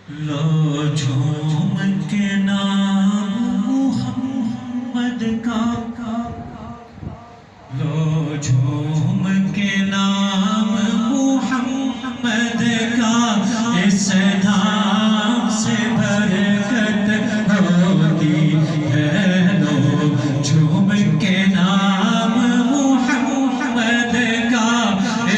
لو جھوم کے نام محمد کا، لو جھوم کے نام محمد کا، اس نام سے برکت ہوتی ہے۔ لو جھوم کے نام محمد کا،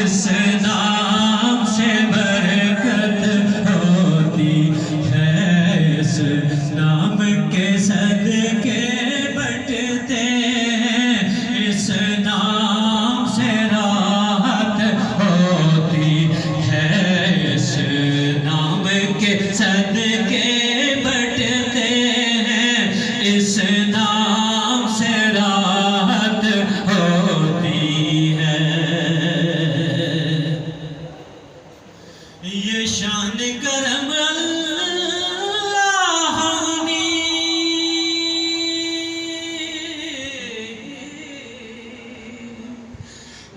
اس نام سے برکت ہوتی ہے۔ اس نام کے صدقے بٹتے ہیں، اس نام سے راحت ہوتی ہے۔ اس نام کے صدقے بٹتے ہیں، اس نام سے راحت ہوتی ہے۔ یہ شان کرم اللہ نے،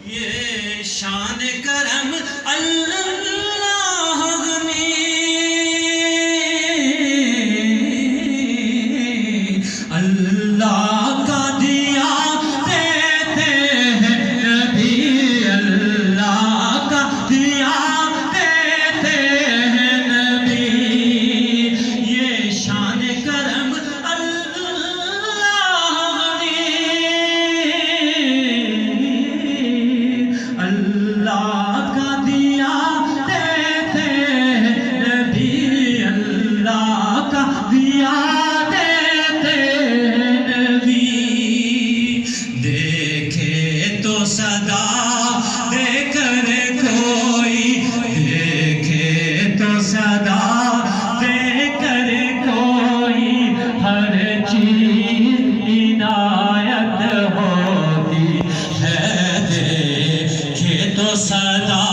یہ شان کرم اللہ نے، اللہ کا دیا دیتے ہیں نبی، اللہ کا دیا دیتے ہیں نبی۔ یہ شان کرم اللہ نے، اللہ کا دیا دیتے ہیں نبی، اللہ کا دیا دیتے ہیں نبی۔ دیکھے تو صدا دے کر کوئی، دیکھے تو صدا دے کر کوئی، ہر چیز عنایت ہوتی ہے۔ دیکھے تو صدا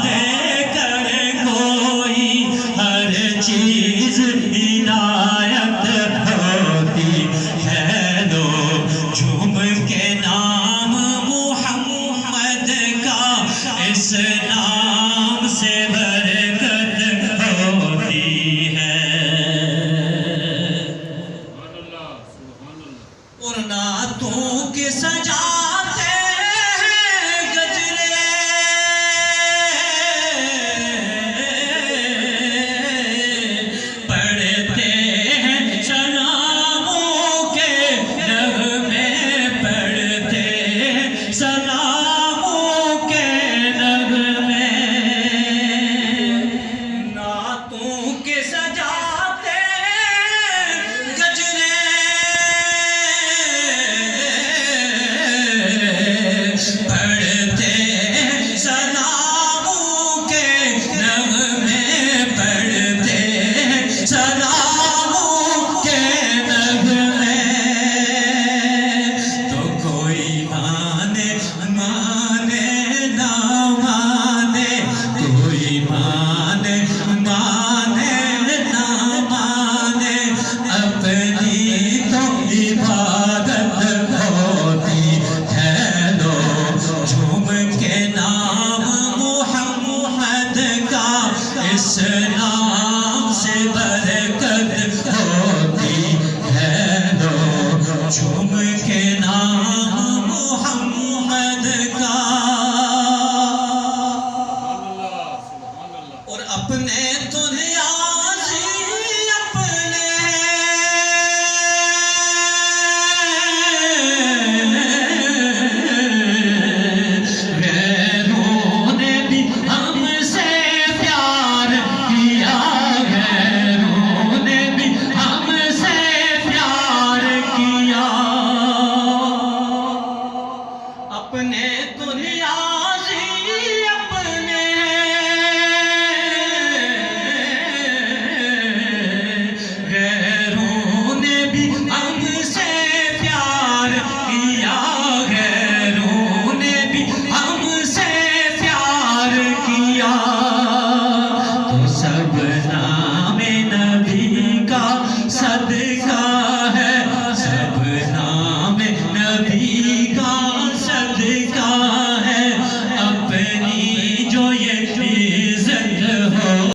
دے کر کوئی، ہر چیز عنایت ہوتی ہے۔ لو جھوم کے نام محمد کا، اس نام سے برکت ہوتی ہے۔ اور نعتوں کے سجاتے ہیں گجرے، پڑھتے ہیں سلاموں کے نغمے، پڑھتے ہیں سلاموں کے نغمے۔ نعتوں کے سجاتے ہیں گجرے، پڑھتے ہیں سلاموں کے نغمے، پڑھتے ہیں سلاموں کے نغمے۔ تو کوئی مانے مانے نہ مانے، کوئی مانے مانے نہ مانے، اپنی تو عبادت ہوتی ہے۔ لو جھوم کے نام محمد کا، اس نام سے برکت ہوتی ہے۔ لو جھوم کے نام محمد کا، اور اپنے تو نیازی اپنے، غیروں نے بھی ہم سے پیار کیا، غیروں نے بھی ہم سے پیار کیا۔ اپنے تو نیازی اپنے، غیروں نے بھی ہم سے پیار کیا، غیروں نے بھی ہم سے پیار کیا۔ تو سب